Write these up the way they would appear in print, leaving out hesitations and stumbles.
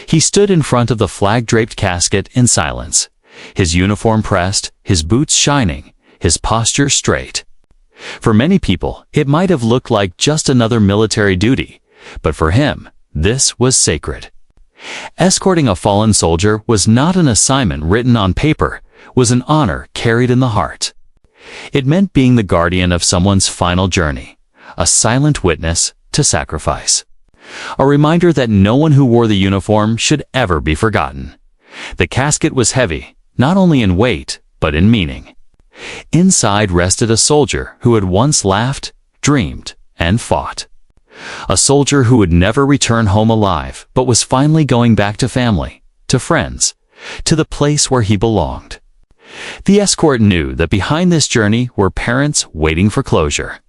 He stood in front of the flag-draped casket in silence, his uniform pressed, his boots shining, his posture straight. For many people, it might have looked like just another military duty, but for him, this was sacred. Escorting a fallen soldier was not an assignment written on paper, was an honor carried in the heart. It meant being the guardian of someone's final journey, a silent witness to sacrifice. A reminder that no one who wore the uniform should ever be forgotten. The casket was heavy, not only in weight, but in meaning. Inside rested a soldier who had once laughed, dreamed, and fought. A soldier who would never return home alive, but was finally going back to family, to friends, to the place where he belonged. The escort knew that behind this journey were parents waiting for closure,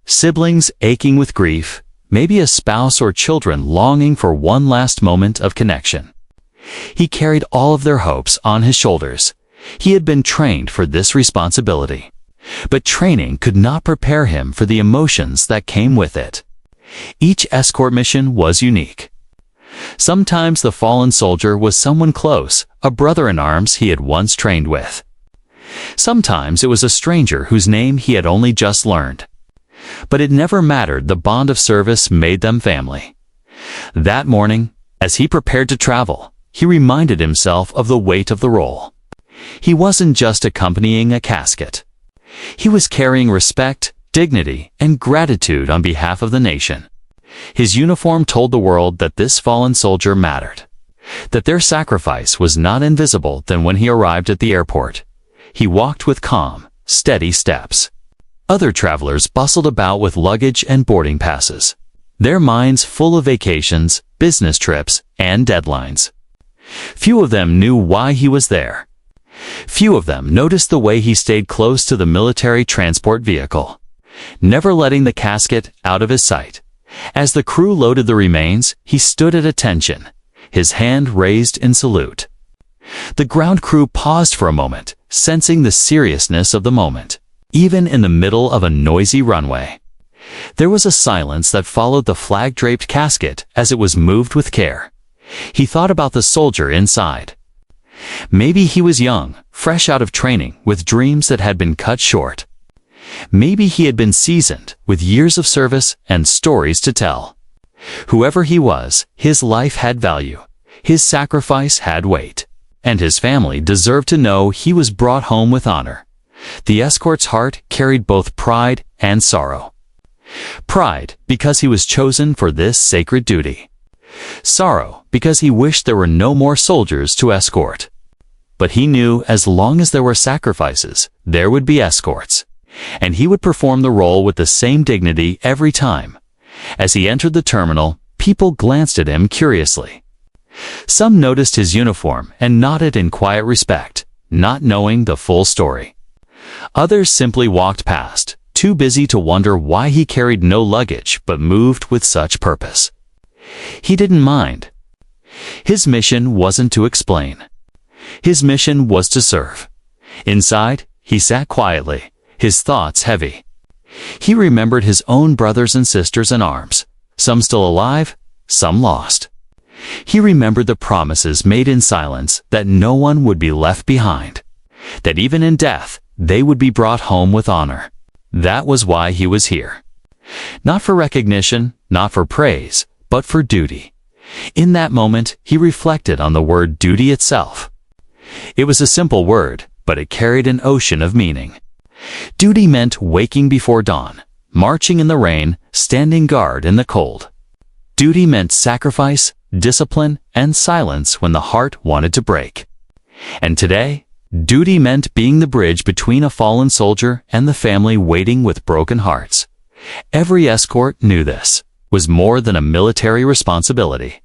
siblings aching with grief, maybe a spouse or children longing for one last moment of connection. He carried all of their hopes on his shoulders. He had been trained for this responsibility, but training could not prepare him for the emotions that came with it. Each escort mission was unique. Sometimes the fallen soldier was someone close, a brother in arms he had once trained with. Sometimes it was a stranger whose name he had only just learned. But it never mattered, the bond of service made them family. That morning, as he prepared to travel, he reminded himself of the weight of the role. He wasn't just accompanying a casket. He was carrying respect, dignity, and gratitude on behalf of the nation. His uniform told the world that this fallen soldier mattered, that their sacrifice was not invisible. Then when he arrived at the airport, he walked with calm, steady steps. Other travelers bustled about with luggage and boarding passes, their minds full of vacations, business trips, and deadlines. Few of them knew why he was there. Few of them noticed the way he stayed close to the military transport vehicle, never letting the casket out of his sight. As the crew loaded the remains, he stood at attention, his hand raised in salute. The ground crew paused for a moment, sensing the seriousness of the moment. Even in the middle of a noisy runway, there was a silence that followed the flag-draped casket as it was moved with care. He thought about the soldier inside. Maybe he was young, fresh out of training, with dreams that had been cut short. Maybe he had been seasoned, with years of service and stories to tell. Whoever he was, his life had value, his sacrifice had weight, and his family deserved to know he was brought home with honor. The escort's heart carried both pride and sorrow. Pride, because he was chosen for this sacred duty. Sorrow, because he wished there were no more soldiers to escort. But he knew as long as there were sacrifices, there would be escorts, and he would perform the role with the same dignity every time. As he entered the terminal, people glanced at him curiously. Some noticed his uniform and nodded in quiet respect, not knowing the full story. Others simply walked past, too busy to wonder why he carried no luggage but moved with such purpose. He didn't mind. His mission wasn't to explain. His mission was to serve. Inside, he sat quietly, his thoughts heavy. He remembered his own brothers and sisters in arms, some still alive, some lost. He remembered the promises made in silence that no one would be left behind, that even in death, they would be brought home with honor. That was why he was here. Not for recognition, not for praise, but for duty. In that moment, he reflected on the word duty itself. It was a simple word, but it carried an ocean of meaning. Duty meant waking before dawn, marching in the rain, standing guard in the cold. Duty meant sacrifice, discipline, and silence when the heart wanted to break. And today, duty meant being the bridge between a fallen soldier and the family waiting with broken hearts. Every escort knew this was more than a military responsibility.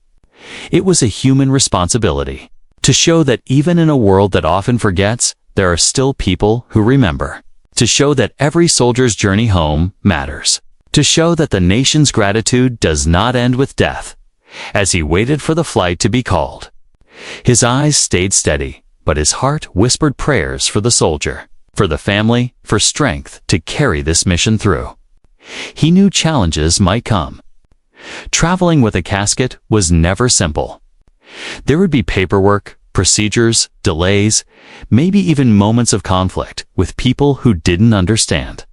It was a human responsibility, to show that even in a world that often forgets, there are still people who remember. To show that every soldier's journey home matters. To show that the nation's gratitude does not end with death. As he waited for the flight to be called, his eyes stayed steady, but his heart whispered prayers for the soldier, for the family, for strength to carry this mission through. He knew challenges might come. Traveling with a casket was never simple. There would be paperwork, procedures, delays, maybe even moments of conflict with people who didn't understand.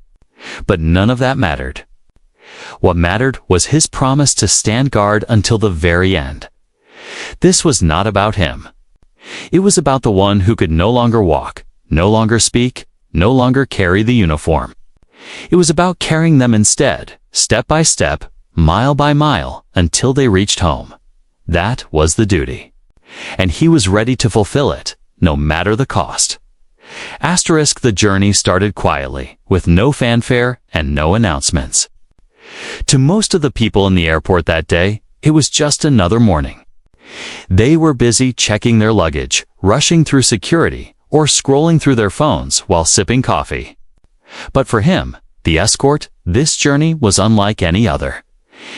But none of that mattered. What mattered was his promise to stand guard until the very end. This was not about him. It was about the one who could no longer walk, no longer speak, no longer carry the uniform. It was about carrying them instead, step by step, mile by mile, until they reached home. That was the duty. And he was ready to fulfill it, no matter the cost. The journey started quietly, with no fanfare and no announcements. To most of the people in the airport that day, it was just another morning. They were busy checking their luggage, rushing through security, or scrolling through their phones while sipping coffee. But for him, the escort, this journey was unlike any other.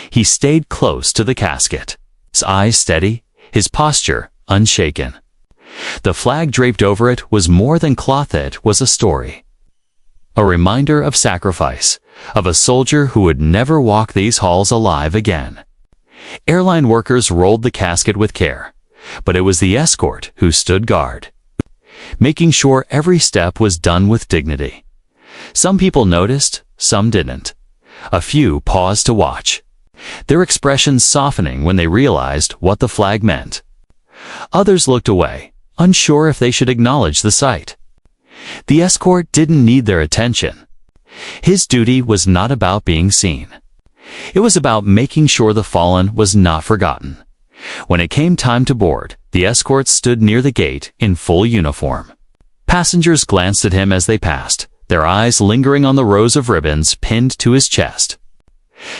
He stayed close to the casket, his eyes steady, his posture unshaken. The flag draped over it was more than cloth, it was a story. A reminder of sacrifice, of a soldier who would never walk these halls alive again. Airline workers rolled the casket with care, but it was the escort who stood guard, making sure every step was done with dignity. Some people noticed, some didn't. A few paused to watch, their expressions softening when they realized what the flag meant. Others looked away, unsure if they should acknowledge the sight. The escort didn't need their attention. His duty was not about being seen. It was about making sure the fallen was not forgotten. When it came time to board, the escort stood near the gate in full uniform. Passengers glanced at him as they passed, their eyes lingering on the rows of ribbons pinned to his chest.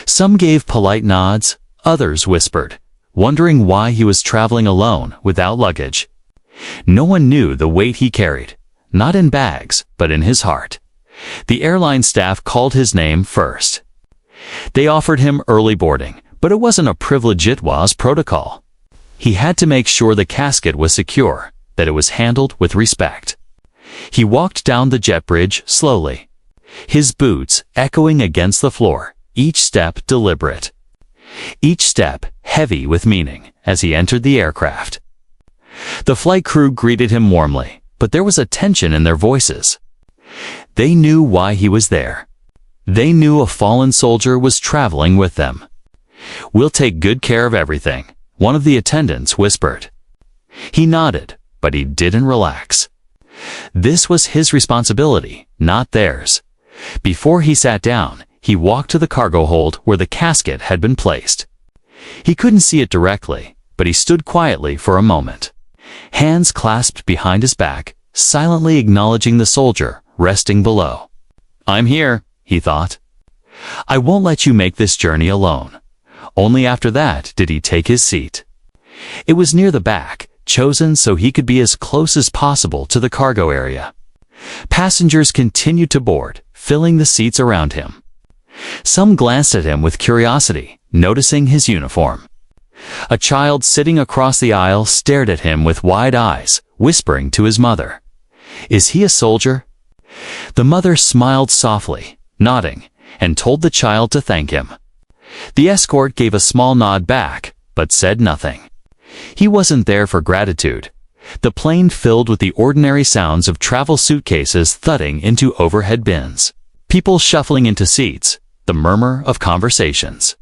Some gave polite nods, others whispered, wondering why he was traveling alone without luggage. No one knew the weight he carried, not in bags, but in his heart. The airline staff called his name first. They offered him early boarding, but it wasn't a privilege, it was protocol. He had to make sure the casket was secure, that it was handled with respect. He walked down the jet bridge slowly, his boots echoing against the floor, each step deliberate, each step heavy with meaning as he entered the aircraft. The flight crew greeted him warmly, but there was a tension in their voices. They knew why he was there. They knew a fallen soldier was traveling with them. "We'll take good care of everything," one of the attendants whispered. He nodded, but he didn't relax. This was his responsibility, not theirs. Before he sat down, he walked to the cargo hold where the casket had been placed. He couldn't see it directly, but he stood quietly for a moment, hands clasped behind his back, silently acknowledging the soldier resting below. "I'm here," he thought. "I won't let you make this journey alone." Only after that did he take his seat. It was near the back, chosen so he could be as close as possible to the cargo area. Passengers continued to board, filling the seats around him. Some glanced at him with curiosity, noticing his uniform. A child sitting across the aisle stared at him with wide eyes, whispering to his mother, "Is he a soldier?" The mother smiled softly, nodding, and told the child to thank him. The escort gave a small nod back, but said nothing. He wasn't there for gratitude. The plane filled with the ordinary sounds of travel suitcases thudding into overhead bins, people shuffling into seats, the murmur of conversations.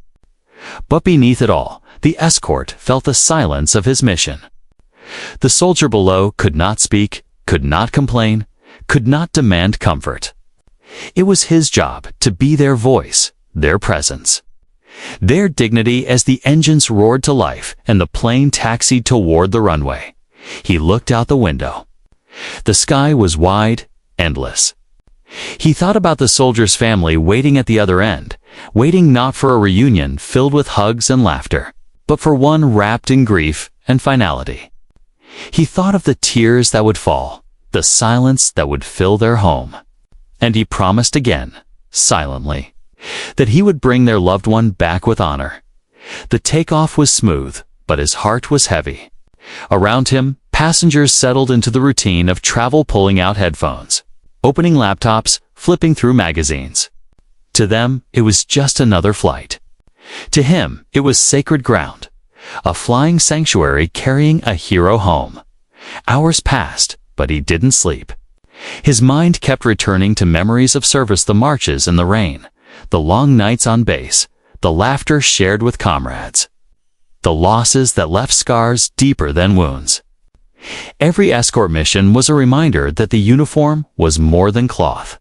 But beneath it all, the escort felt the silence of his mission. The soldier below could not speak, could not complain, could not demand comfort. It was his job to be their voice, their presence, their dignity as the engines roared to life and the plane taxied toward the runway. He looked out the window. The sky was wide, endless. He thought about the soldier's family waiting at the other end, waiting not for a reunion filled with hugs and laughter, but for one wrapped in grief and finality. He thought of the tears that would fall, the silence that would fill their home. And he promised again, silently, that he would bring their loved one back with honor. The takeoff was smooth, but his heart was heavy. Around him, passengers settled into the routine of travel, pulling out headphones, opening laptops, flipping through magazines. To them, it was just another flight. To him, it was sacred ground, A flying sanctuary carrying a hero home. Hours passed, but he didn't sleep. His mind kept returning to memories of service, the marches in the rain, the long nights on base, the laughter shared with comrades, the losses that left scars deeper than wounds. Every escort mission was a reminder that the uniform was more than cloth.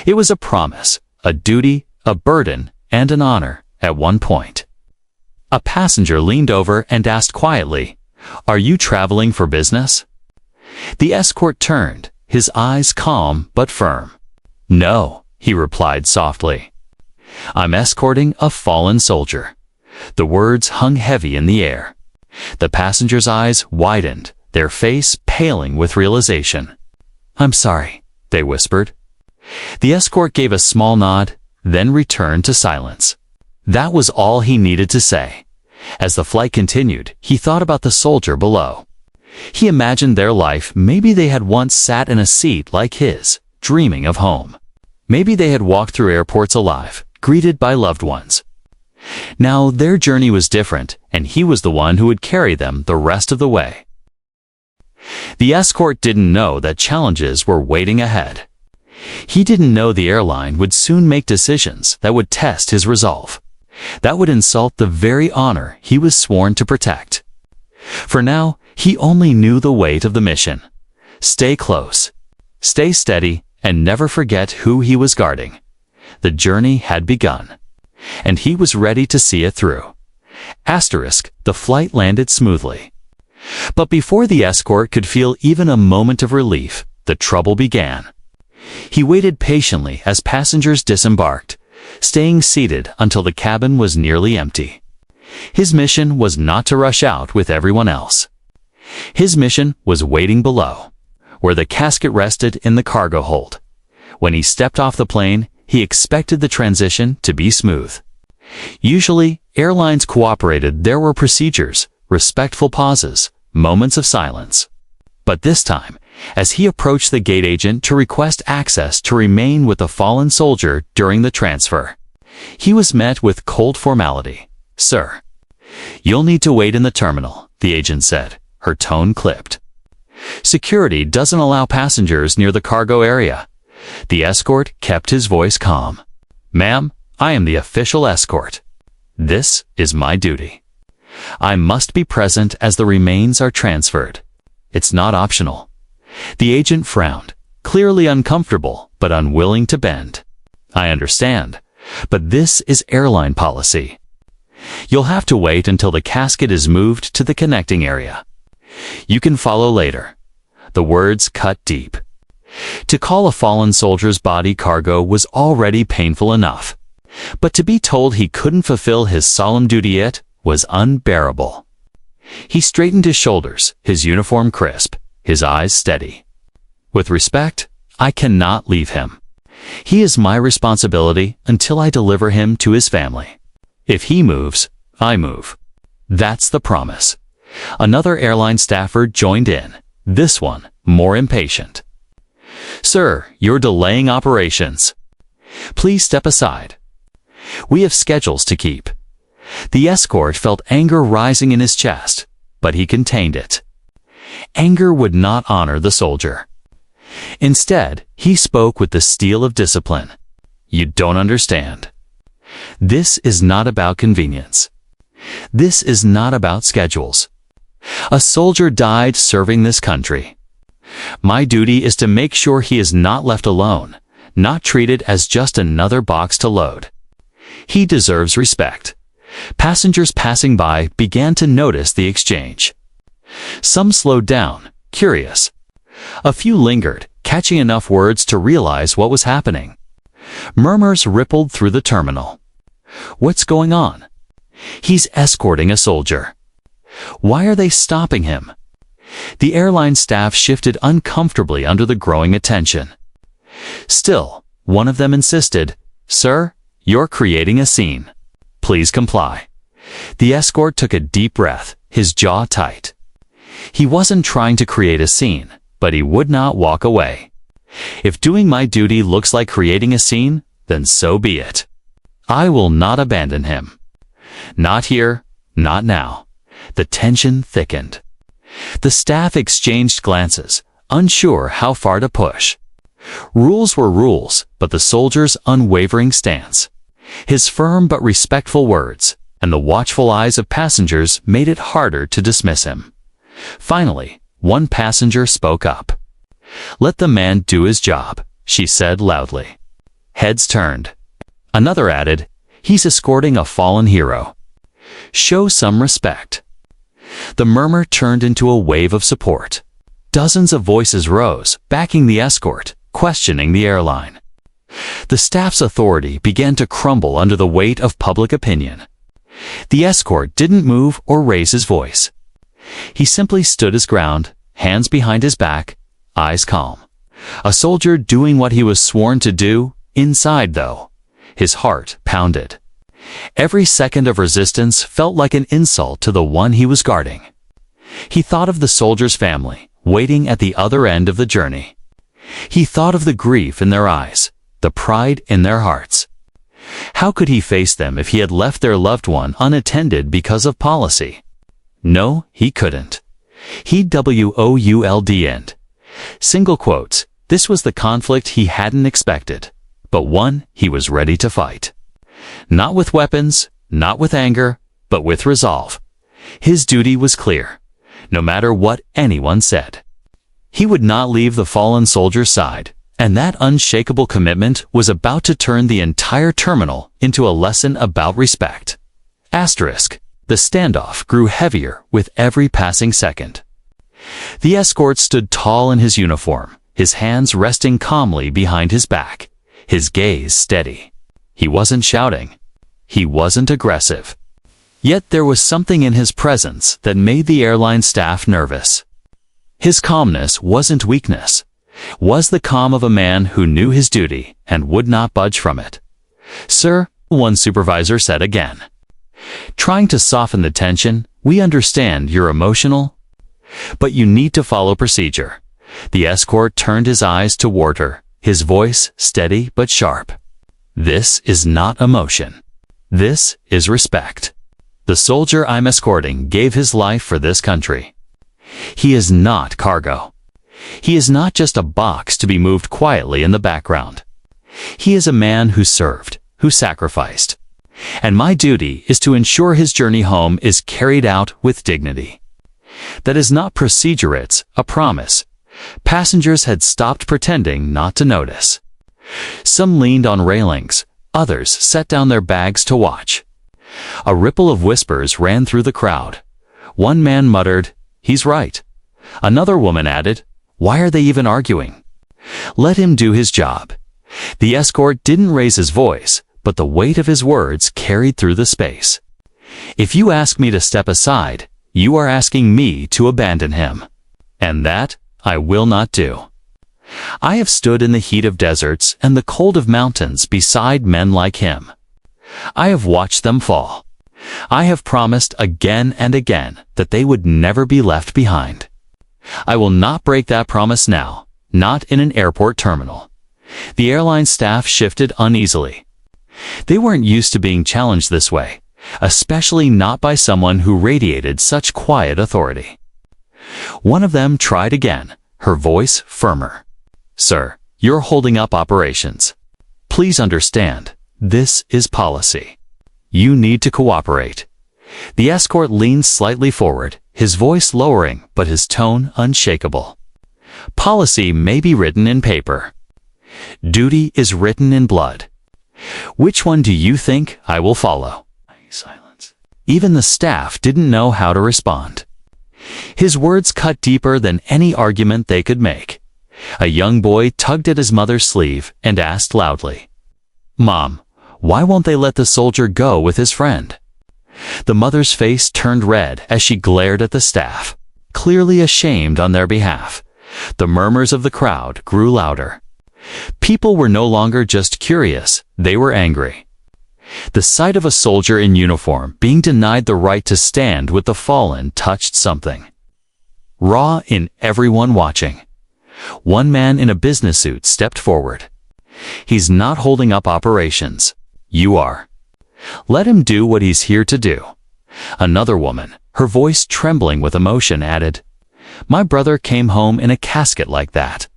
It was a promise, a duty, a burden, and an honor. At one point, a passenger leaned over and asked quietly, "Are you traveling for business?" The escort turned, his eyes calm but firm. "No," he replied softly. "I'm escorting a fallen soldier." The words hung heavy in the air. The passenger's eyes widened, their face paling with realization. "I'm sorry," they whispered. The escort gave a small nod, then returned to silence. That was all he needed to say. As the flight continued, he thought about the soldier below. He imagined their life. Maybe they had once sat in a seat like his, dreaming of home. Maybe they had walked through airports alive, greeted by loved ones. Now their journey was different, and he was the one who would carry them the rest of the way. The escort didn't know that challenges were waiting ahead. He didn't know the airline would soon make decisions that would test his resolve, that would insult the very honor he was sworn to protect. For now, he only knew the weight of the mission. Stay close, stay steady, and never forget who he was guarding. The journey had begun, and he was ready to see it through. The flight landed smoothly. But before the escort could feel even a moment of relief, the trouble began. He waited patiently as passengers disembarked, staying seated until the cabin was nearly empty. His mission was not to rush out with everyone else. His mission was waiting below, where the casket rested in the cargo hold. When he stepped off the plane, he expected the transition to be smooth. Usually, airlines cooperated. There were procedures, respectful pauses, moments of silence. But this time, as he approached the gate agent to request access to remain with the fallen soldier during the transfer, he was met with cold formality. "Sir, you'll need to wait in the terminal," the agent said, her tone clipped. "Security doesn't allow passengers near the cargo area." The escort kept his voice calm. "Ma'am, I am the official escort. This is my duty. I must be present as the remains are transferred. It's not optional." The agent frowned, clearly uncomfortable but unwilling to bend. "I understand, but this is airline policy. You'll have to wait until the casket is moved to the connecting area. You can follow later." The words cut deep. To call a fallen soldier's body cargo was already painful enough, but to be told he couldn't fulfill his solemn duty, it was unbearable. He straightened his shoulders, his uniform crisp, his eyes steady. "With respect, I cannot leave him. He is my responsibility until I deliver him to his family. If he moves, I move. That's the promise." Another airline staffer joined in, this one more impatient. "Sir, you're delaying operations. Please step aside. We have schedules to keep." The escort felt anger rising in his chest, but he contained it. Anger would not honor the soldier. Instead, he spoke with the steel of discipline. "You don't understand. This is not about convenience. This is not about schedules. A soldier died serving this country. My duty is to make sure he is not left alone, not treated as just another box to load. He deserves respect." Passengers passing by began to notice the exchange. Some slowed down, curious. A few lingered, catching enough words to realize what was happening. Murmurs rippled through the terminal. "What's going on? He's escorting a soldier. Why are they stopping him?" The airline staff shifted uncomfortably under the growing attention. Still, one of them insisted, "Sir, you're creating a scene. Please comply." The escort took a deep breath, his jaw tight. He wasn't trying to create a scene, but he would not walk away. "If doing my duty looks like creating a scene, then so be it. I will not abandon him. Not here, not now. The tension thickened. The staff exchanged glances, unsure how far to push. Rules were rules, but the soldier's unwavering stance, his firm but respectful words, and the watchful eyes of passengers made it harder to dismiss him. Finally, one passenger spoke up. "Let the man do his job," she said loudly. Heads turned. Another added, "He's escorting a fallen hero. Show some respect." The murmur turned into a wave of support. Dozens of voices rose, backing the escort, questioning the airline. The staff's authority began to crumble under the weight of public opinion. The escort didn't move or raise his voice. He simply stood his ground, hands behind his back, eyes calm. A soldier doing what he was sworn to do, inside though. His heart pounded. Every second of resistance felt like an insult to the one he was guarding. He thought of the soldier's family, waiting at the other end of the journey. He thought of the grief in their eyes, the pride in their hearts. How could he face them if he had left their loved one unattended because of policy? No, he couldn't. He'd would. Single quotes, this was the conflict he hadn't expected, but one he was ready to fight. Not with weapons, not with anger, but with resolve. His duty was clear, no matter what anyone said. He would not leave the fallen soldier's side, and that unshakable commitment was about to turn the entire terminal into a lesson about respect. Asterisk. The standoff grew heavier with every passing second. The escort stood tall in his uniform, his hands resting calmly behind his back, his gaze steady. He wasn't shouting. He wasn't aggressive. Yet there was something in his presence that made the airline staff nervous. His calmness wasn't weakness. Was the calm of a man who knew his duty and would not budge from it. "Sir," one supervisor said again. "Trying to soften the tension, we understand you're emotional, but you need to follow procedure." The escort turned his eyes toward her, his voice steady but sharp. "This is not emotion. This is respect. The soldier I'm escorting gave his life for this country. He is not cargo. He is not just a box to be moved quietly in the background. He is a man who served, who sacrificed. And my duty is to ensure his journey home is carried out with dignity." That is not procedure, it's a promise. Passengers had stopped pretending not to notice. Some leaned on railings, others set down their bags to watch. A ripple of whispers ran through the crowd. One man muttered, "He's right." Another woman added, "Why are they even arguing? Let him do his job." The escort didn't raise his voice, but the weight of his words carried through the space. "If you ask me to step aside, you are asking me to abandon him. And that I will not do. I have stood in the heat of deserts and the cold of mountains beside men like him. I have watched them fall. I have promised again and again that they would never be left behind. I will not break that promise now, not in an airport terminal." The airline staff shifted uneasily. They weren't used to being challenged this way, especially not by someone who radiated such quiet authority. One of them tried again, her voice firmer. "Sir, you're holding up operations. Please understand, this is policy. You need to cooperate." The escort leaned slightly forward, his voice lowering but his tone unshakable. "Policy may be written in paper. Duty is written in blood. Which one do you think I will follow?" Silence. Even the staff didn't know how to respond. His words cut deeper than any argument they could make. A young boy tugged at his mother's sleeve and asked loudly, "Mom, why won't they let the soldier go with his friend?" The mother's face turned red as she glared at the staff, clearly ashamed on their behalf. The murmurs of the crowd grew louder. People were no longer just curious, they were angry. The sight of a soldier in uniform being denied the right to stand with the fallen touched something raw in everyone watching. One man in a business suit stepped forward. "He's not holding up operations. You are. Let him do what he's here to do. Another woman, her voice trembling with emotion, added, "My brother came home in a casket like that.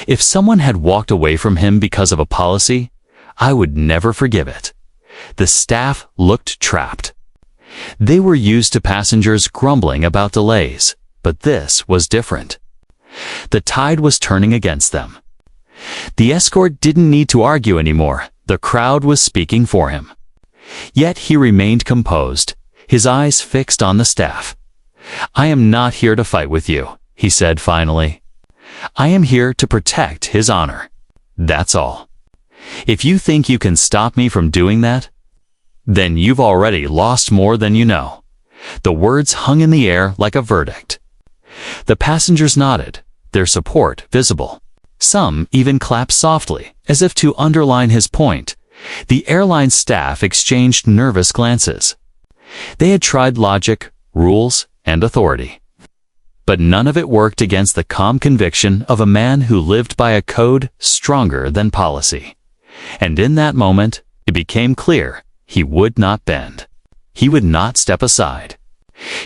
If someone had walked away from him because of a policy, I would never forgive it." The staff looked trapped. They were used to passengers grumbling about delays, but this was different. The tide was turning against them. The escort didn't need to argue anymore. The crowd was speaking for him. Yet he remained composed, his eyes fixed on the staff. "I am not here to fight with you," he said finally. "I am here to protect his honor. That's all. If you think you can stop me from doing that, then you've already lost more than you know." The words hung in the air like a verdict. The passengers nodded, their support visible. Some even clapped softly, as if to underline his point. The airline staff exchanged nervous glances. They had tried logic, rules, and authority. But none of it worked against the calm conviction of a man who lived by a code stronger than policy. And in that moment, it became clear he would not bend. He would not step aside.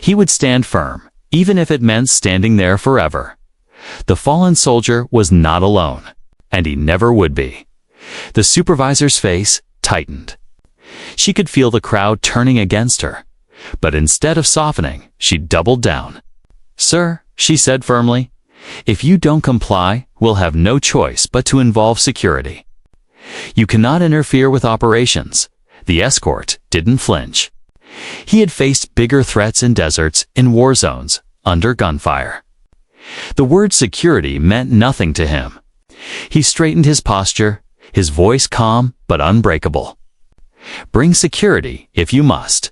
He would stand firm, even if it meant standing there forever. The fallen soldier was not alone, and he never would be. The supervisor's face tightened. She could feel the crowd turning against her, but instead of softening, she doubled down. "Sir," she said firmly, "if you don't comply, we'll have no choice but to involve security. You cannot interfere with operations." The escort didn't flinch. He had faced bigger threats in deserts, in war zones, under gunfire. The word security meant nothing to him. He straightened his posture, his voice calm but unbreakable. "Bring security if you must.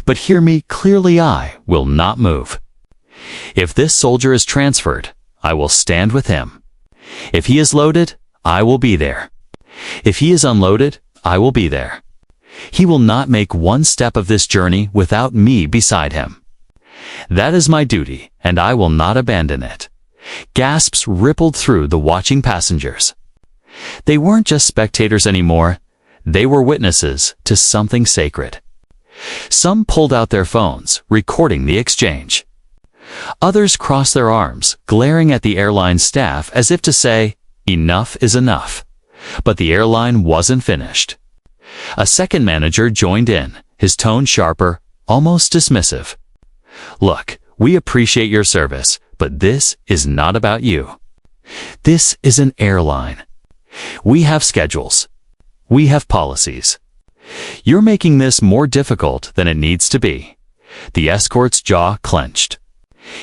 But hear me clearly, I will not move. If this soldier is transferred, I will stand with him. If he is loaded, I will be there. If he is unloaded, I will be there. He will not make one step of this journey without me beside him. That is my duty, and I will not abandon it." Gasps rippled through the watching passengers. They weren't just spectators anymore. They were witnesses to something sacred. Some pulled out their phones, recording the exchange. Others crossed their arms, glaring at the airline staff as if to say, "Enough is enough." But the airline wasn't finished. A second manager joined in, his tone sharper, almost dismissive. "Look, we appreciate your service, but this is not about you. This is an airline. We have schedules. We have policies. You're making this more difficult than it needs to be." The escort's jaw clenched.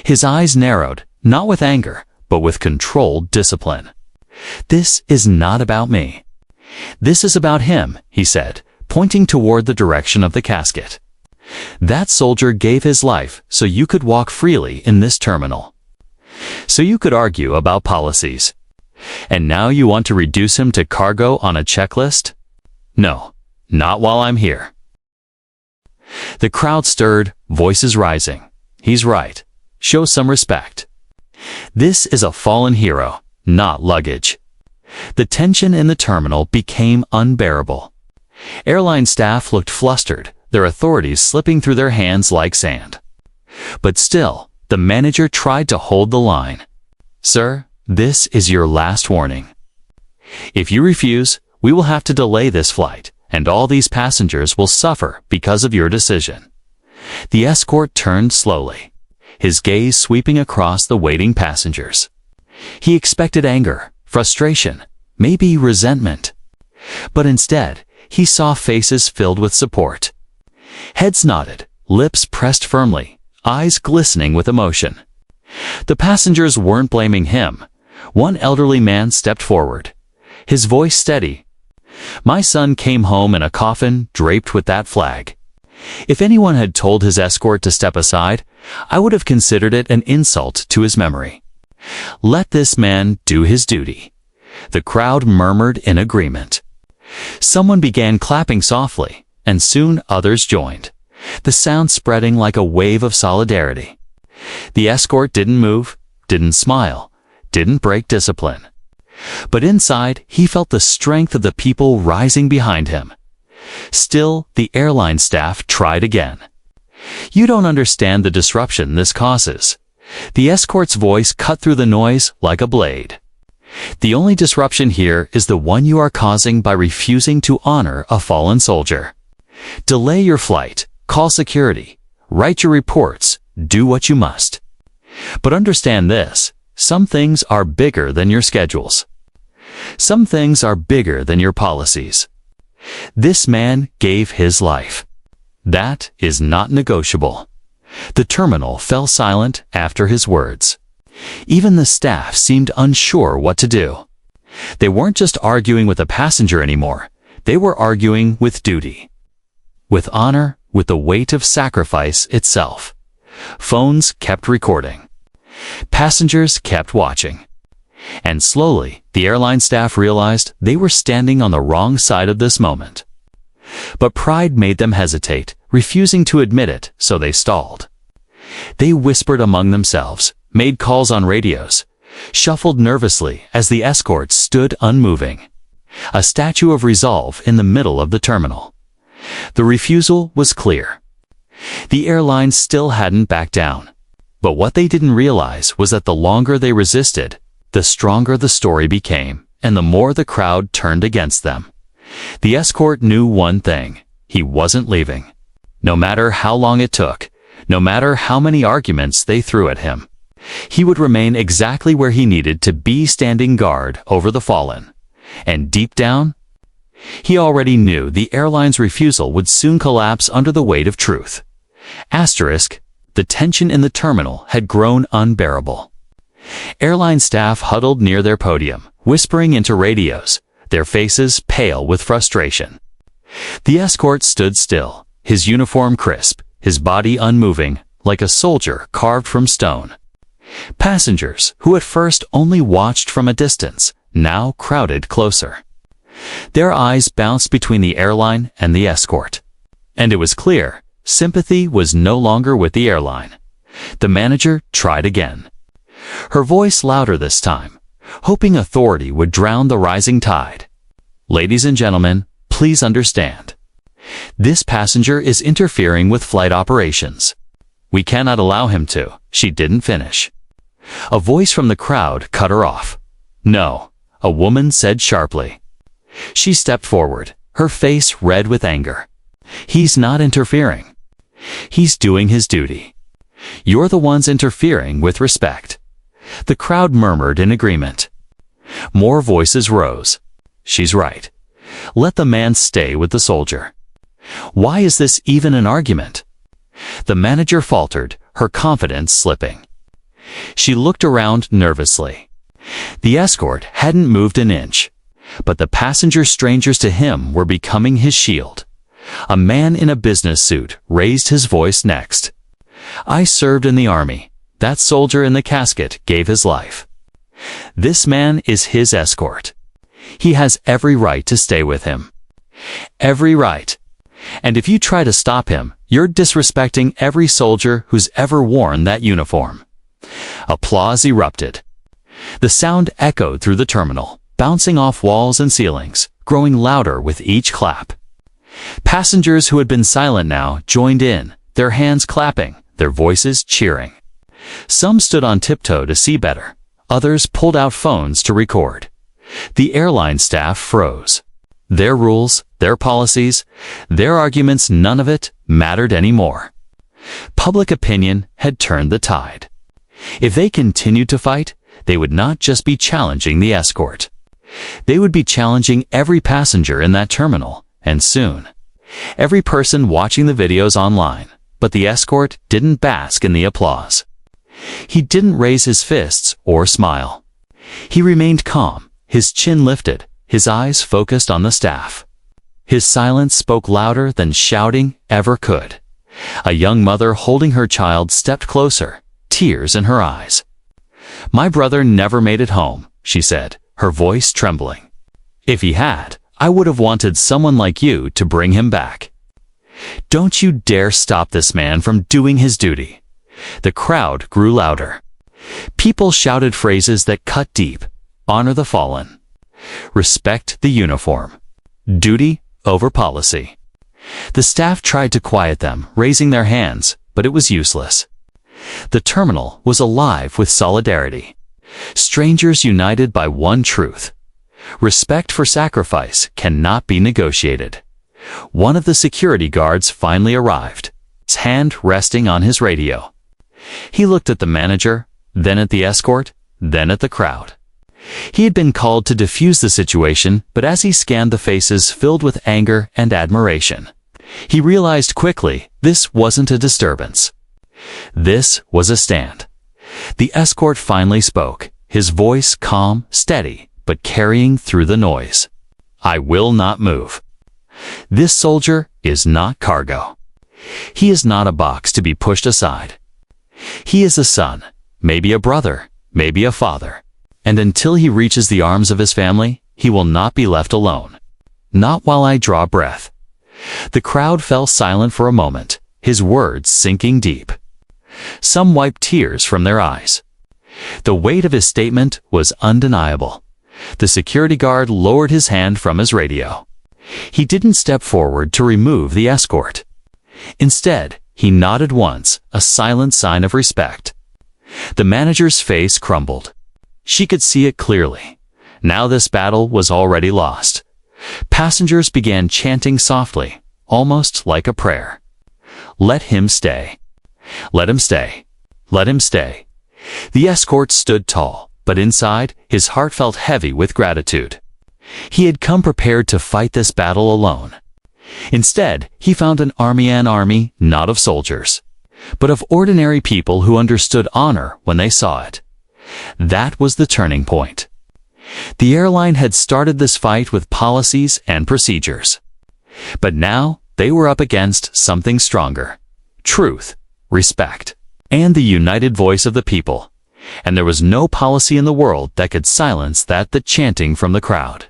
His eyes narrowed, not with anger, but with controlled discipline. "This is not about me. This is about him," he said, pointing toward the direction of the casket. "That soldier gave his life so you could walk freely in this terminal. So you could argue about policies. And now you want to reduce him to cargo on a checklist? No, not while I'm here." The crowd stirred, voices rising. "He's right. Show some respect. This is a fallen hero, not luggage." The tension in the terminal became unbearable. Airline staff looked flustered, their authorities slipping through their hands like sand. But still, the manager tried to hold the line. "Sir, this is your last warning. If you refuse, we will have to delay this flight, and all these passengers will suffer because of your decision." The escort turned slowly, his gaze sweeping across the waiting passengers. He expected anger, frustration, maybe resentment. But instead, he saw faces filled with support. Heads nodded, lips pressed firmly, eyes glistening with emotion. The passengers weren't blaming him. One elderly man stepped forward, his voice steady. "My son came home in a coffin draped with that flag. If anyone had told his escort to step aside, I would have considered it an insult to his memory. Let this man do his duty." The crowd murmured in agreement. Someone began clapping softly, and soon others joined, the sound spreading like a wave of solidarity. The escort didn't move, didn't smile, didn't break discipline. But inside, he felt the strength of the people rising behind him. Still, the airline staff tried again. You don't understand the disruption this causes. The escort's voice cut through the noise like a blade. The only disruption here is the one you are causing by refusing to honor a fallen soldier. Delay your flight, call security, write your reports, do what you must. But understand this, some things are bigger than your schedules. Some things are bigger than your policies. This man gave his life. That is not negotiable. The terminal fell silent after his words. Even the staff seemed unsure what to do. They weren't just arguing with a passenger anymore. They were arguing with duty. With honor, with the weight of sacrifice itself. Phones kept recording. Passengers kept watching. And slowly, the airline staff realized they were standing on the wrong side of this moment. But pride made them hesitate, refusing to admit it, so they stalled. They whispered among themselves, made calls on radios, shuffled nervously as the escort stood unmoving. A statue of resolve in the middle of the terminal. The refusal was clear. The airline still hadn't backed down. But what they didn't realize was that the longer they resisted, the stronger the story became, and the more the crowd turned against them. The escort knew one thing: he wasn't leaving. No matter how long it took, no matter how many arguments they threw at him, he would remain exactly where he needed to be, standing guard over the fallen. And deep down, he already knew the airline's refusal would soon collapse under the weight of truth. Asterisk, the tension in the terminal had grown unbearable. Airline staff huddled near their podium, whispering into radios, their faces pale with frustration. The escort stood still, his uniform crisp, his body unmoving, like a soldier carved from stone. Passengers, who at first only watched from a distance, now crowded closer. Their eyes bounced between the airline and the escort. And it was clear, sympathy was no longer with the airline. The manager tried again. Her voice louder this time, hoping authority would drown the rising tide. Ladies and gentlemen, please understand. This passenger is interfering with flight operations. We cannot allow him to. She didn't finish. A voice from the crowd cut her off. No, a woman said sharply. She stepped forward, her face red with anger. He's not interfering. He's doing his duty. You're the ones interfering with respect. The crowd murmured in agreement. More voices rose. She's right. Let the man stay with the soldier. Why is this even an argument? The manager faltered, her confidence slipping. She looked around nervously. The escort hadn't moved an inch, but the passenger strangers to him were becoming his shield. A man in a business suit raised his voice next. I served in the army. That soldier in the casket gave his life. This man is his escort. He has every right to stay with him. Every right. And if you try to stop him, you're disrespecting every soldier who's ever worn that uniform. Applause erupted. The sound echoed through the terminal, bouncing off walls and ceilings, growing louder with each clap. Passengers who had been silent now joined in, their hands clapping, their voices cheering. Some stood on tiptoe to see better. Others pulled out phones to record. The airline staff froze. Their rules, their policies, their arguments, none of it mattered anymore. Public opinion had turned the tide. If they continued to fight, they would not just be challenging the escort. They would be challenging every passenger in that terminal, and soon, every person watching the videos online. But the escort didn't bask in the applause. He didn't raise his fists or smile. He remained calm, his chin lifted, his eyes focused on the staff. His silence spoke louder than shouting ever could. A young mother holding her child stepped closer, tears in her eyes. My brother never made it home, she said, her voice trembling. If he had, I would have wanted someone like you to bring him back. Don't you dare stop this man from doing his duty. The crowd grew louder. People shouted phrases that cut deep. Honor the fallen. Respect the uniform. Duty over policy. The staff tried to quiet them, raising their hands, but it was useless. The terminal was alive with solidarity. Strangers united by one truth. Respect for sacrifice cannot be negotiated. One of the security guards finally arrived, his hand resting on his radio. He looked at the manager, then at the escort, then at the crowd. He had been called to defuse the situation, but as he scanned the faces filled with anger and admiration, he realized quickly this wasn't a disturbance. This was a stand. The escort finally spoke, his voice calm, steady, but carrying through the noise. "I will not move. This soldier is not cargo. He is not a box to be pushed aside. He is a son, maybe a brother, maybe a father, and until he reaches the arms of his family, he will not be left alone. Not while I draw breath." The crowd fell silent for a moment, his words sinking deep. Some wiped tears from their eyes. The weight of his statement was undeniable. The security guard lowered his hand from his radio. He didn't step forward to remove the escort. Instead, he nodded once, a silent sign of respect. The manager's face crumbled. She could see it clearly. Now this battle was already lost. Passengers began chanting softly, almost like a prayer. "Let him stay. Let him stay. Let him stay." The escort stood tall, but inside, his heart felt heavy with gratitude. He had come prepared to fight this battle alone. Instead, he found an army not of soldiers, but of ordinary people who understood honor when they saw it. That was the turning point. The airline had started this fight with policies and procedures. But now, they were up against something stronger. Truth, respect, and the united voice of the people. And there was no policy in the world that could silence the chanting from the crowd.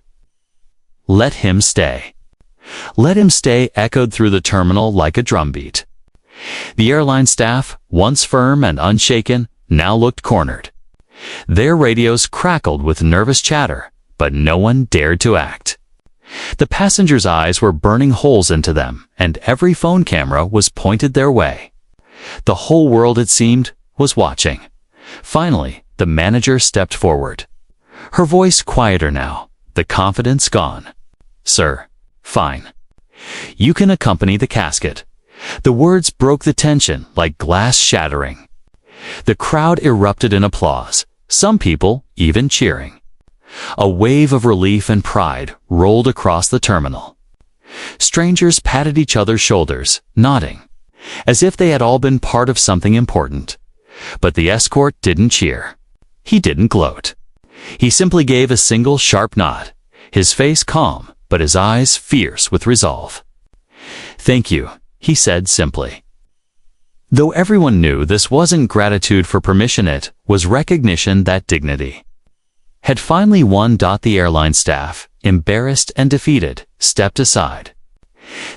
"Let him stay. Let him stay" echoed through the terminal like a drumbeat. The airline staff, once firm and unshaken, now looked cornered. Their radios crackled with nervous chatter, but no one dared to act. The passengers' eyes were burning holes into them, and every phone camera was pointed their way. The whole world, it seemed, was watching. Finally, the manager stepped forward. Her voice quieter now, the confidence gone. "Sir, fine. You can accompany the casket." The words broke the tension like glass shattering. The crowd erupted in applause, some people even cheering. A wave of relief and pride rolled across the terminal. Strangers patted each other's shoulders, nodding, as if they had all been part of something important. But the escort didn't cheer. He didn't gloat. He simply gave a single sharp nod, his face calm, but his eyes fierce with resolve. "Thank you," he said simply. Though everyone knew this wasn't gratitude for permission, it was recognition that dignity had finally won. The airline staff, embarrassed and defeated, stepped aside.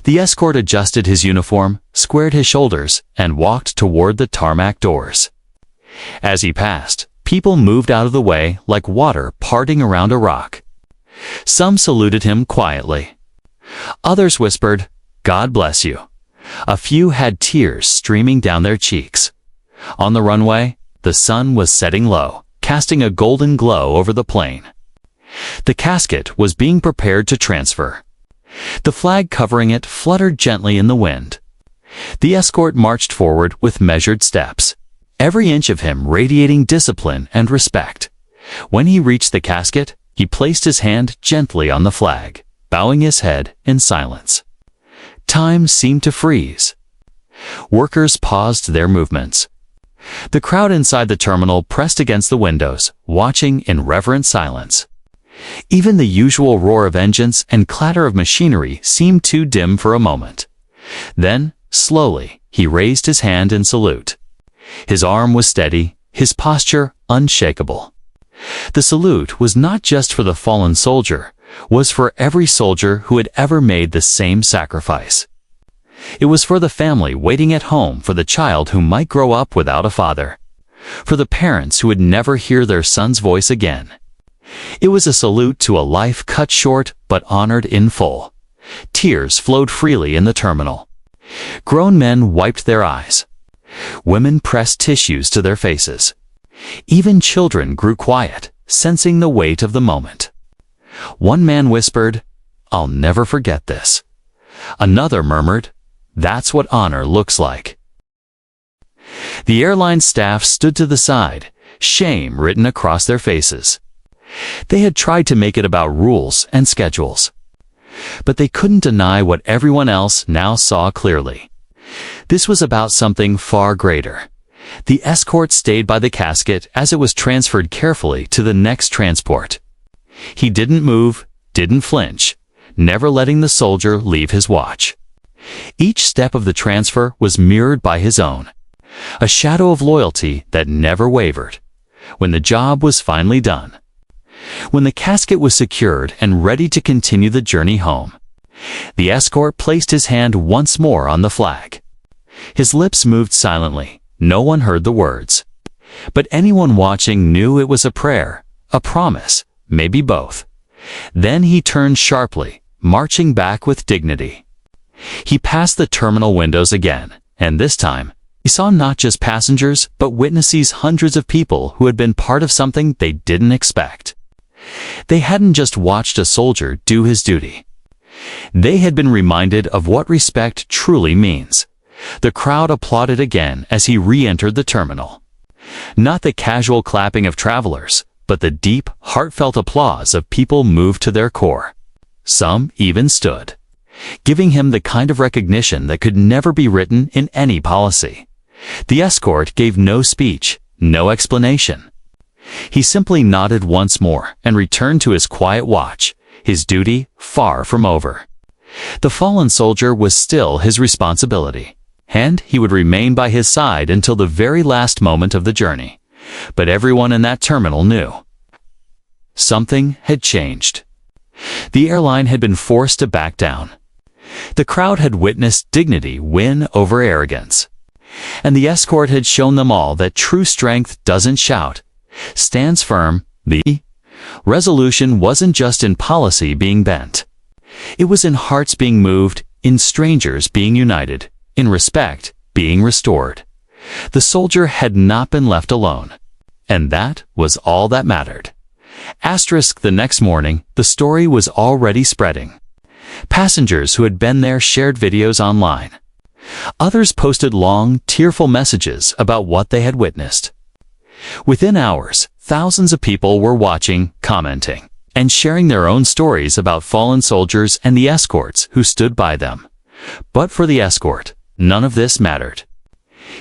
The escort adjusted his uniform, squared his shoulders, and walked toward the tarmac doors. As he passed, people moved out of the way like water parting around a rock. Some saluted him quietly. Others whispered, "God bless you." A few had tears streaming down their cheeks. On the runway, the sun was setting low, casting a golden glow over the plane. The casket was being prepared to transfer. The flag covering it fluttered gently in the wind. The escort marched forward with measured steps, every inch of him radiating discipline and respect. When he reached the casket, he placed his hand gently on the flag, bowing his head in silence. Time seemed to freeze. Workers paused their movements. The crowd inside the terminal pressed against the windows, watching in reverent silence. Even the usual roar of engines and clatter of machinery seemed too dim for a moment. Then, slowly, he raised his hand in salute. His arm was steady, his posture unshakable. The salute was not just for the fallen soldier, was for every soldier who had ever made the same sacrifice. It was for the family waiting at home for the child who might grow up without a father, for the parents who would never hear their son's voice again. It was a salute to a life cut short but honored in full, Tears flowed freely in the terminal. Grown men wiped their eyes. Women pressed tissues to their faces. Even children grew quiet, sensing the weight of the moment. One man whispered, "I'll never forget this." Another murmured, "That's what honor looks like." The airline staff stood to the side, shame written across their faces. They had tried to make it about rules and schedules. But they couldn't deny what everyone else now saw clearly. This was about something far greater. The escort stayed by the casket as it was transferred carefully to the next transport. He didn't move, didn't flinch, never letting the soldier leave his watch. Each step of the transfer was mirrored by his own, a shadow of loyalty that never wavered. When the job was finally done, when the casket was secured and ready to continue the journey home, the escort placed his hand once more on the flag. His lips moved silently. No one heard the words. But anyone watching knew it was a prayer, a promise, maybe both. Then he turned sharply, marching back with dignity. He passed the terminal windows again, and this time, he saw not just passengers, but witnesses, hundreds of people who had been part of something they didn't expect. They hadn't just watched a soldier do his duty. They had been reminded of what respect truly means. The crowd applauded again as he re-entered the terminal. Not the casual clapping of travelers, but the deep, heartfelt applause of people moved to their core. Some even stood, giving him the kind of recognition that could never be written in any policy. The escort gave no speech, no explanation. He simply nodded once more and returned to his quiet watch, his duty far from over. The fallen soldier was still his responsibility, and he would remain by his side until the very last moment of the journey. But everyone in that terminal knew. Something had changed. The airline had been forced to back down. The crowd had witnessed dignity win over arrogance. And the escort had shown them all that true strength doesn't shout, stands firm. The resolution wasn't just in policy being bent. It was in hearts being moved, in strangers being united, in respect being restored. The soldier had not been left alone. And that was all that mattered. The next morning, the story was already spreading. Passengers who had been there shared videos online. Others posted long, tearful messages about what they had witnessed. Within hours, thousands of people were watching, commenting, and sharing their own stories about fallen soldiers and the escorts who stood by them. But for the escort, none of this mattered.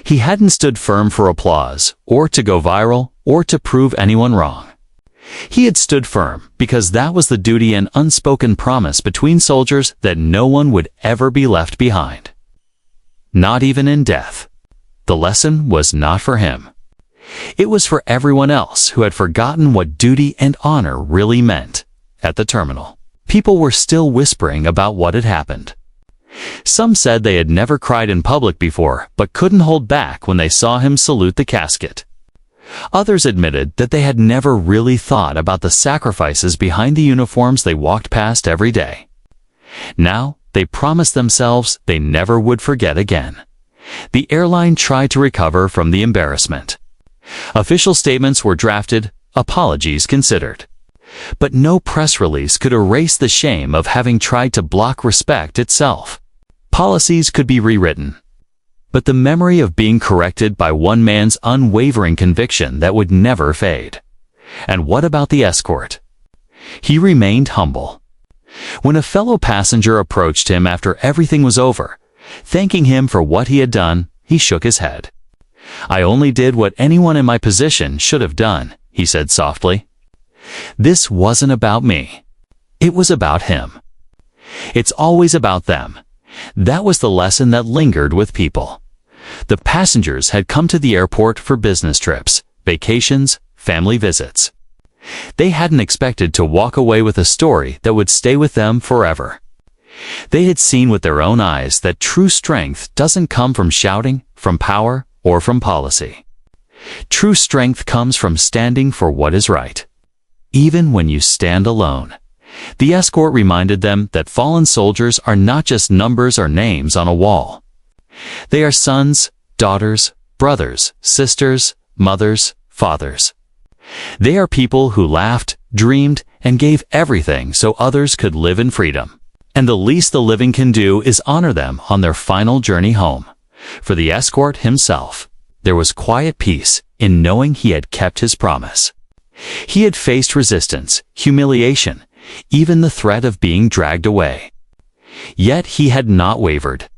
He hadn't stood firm for applause, or to go viral, or to prove anyone wrong. He had stood firm because that was the duty and unspoken promise between soldiers that no one would ever be left behind. Not even in death. The lesson was not for him. It was for everyone else who had forgotten what duty and honor really meant. At the terminal, people were still whispering about what had happened. Some said they had never cried in public before, but couldn't hold back when they saw him salute the casket. Others admitted that they had never really thought about the sacrifices behind the uniforms they walked past every day. Now, they promised themselves they never would forget again. The airline tried to recover from the embarrassment. Official statements were drafted, apologies considered. But no press release could erase the shame of having tried to block respect itself. Policies could be rewritten, but the memory of being corrected by one man's unwavering conviction that would never fade. And what about the escort? He remained humble. When a fellow passenger approached him after everything was over, thanking him for what he had done, he shook his head. "I only did what anyone in my position should have done," he said softly. This wasn't about me. It was about him. It's always about them. That was the lesson that lingered with people. The passengers had come to the airport for business trips, vacations, family visits. They hadn't expected to walk away with a story that would stay with them forever. They had seen with their own eyes that true strength doesn't come from shouting, from power, or from policy. True strength comes from standing for what is right. Even when you stand alone. The escort reminded them that fallen soldiers are not just numbers or names on a wall. They are sons, daughters, brothers, sisters, mothers, fathers. They are people who laughed, dreamed, and gave everything so others could live in freedom. And the least the living can do is honor them on their final journey home. For the escort himself, there was quiet peace in knowing he had kept his promise. He had faced resistance, humiliation, even the threat of being dragged away. Yet he had not wavered.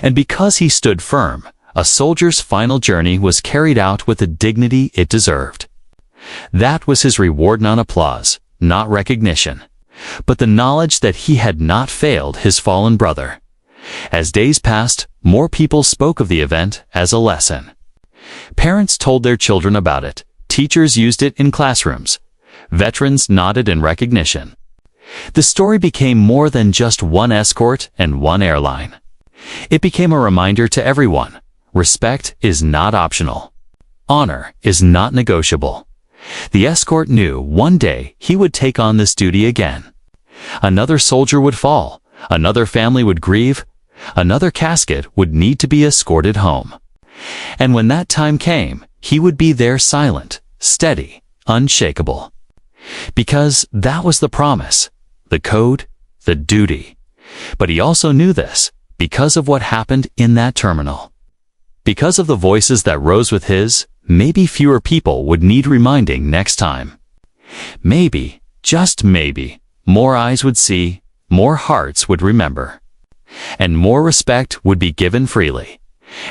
And because he stood firm, a soldier's final journey was carried out with the dignity it deserved. That was his reward, not applause, not recognition, but the knowledge that he had not failed his fallen brother. As days passed, more people spoke of the event as a lesson. Parents told their children about it. Teachers used it in classrooms. Veterans nodded in recognition. The story became more than just one escort and one airline. It became a reminder to everyone: respect is not optional. Honor is not negotiable. The escort knew one day he would take on this duty again. Another soldier would fall, another family would grieve, another casket would need to be escorted home. And when that time came, he would be there silent, steady, unshakable. Because that was the promise, the code, the duty. But he also knew this because of what happened in that terminal. Because of the voices that rose with his, maybe fewer people would need reminding next time. Maybe, just maybe, more eyes would see, more hearts would remember, and more respect would be given freely.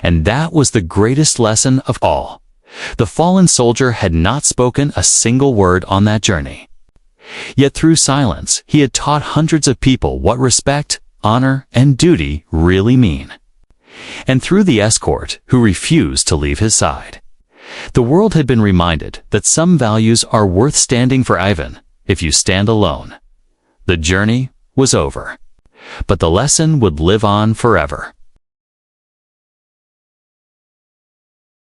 And that was the greatest lesson of all. The fallen soldier had not spoken a single word on that journey. Yet through silence, he had taught hundreds of people what respect, honor, and duty really mean. And through the escort, who refused to leave his side, the world had been reminded that some values are worth standing for, even if you stand alone. The journey was over, but the lesson would live on forever.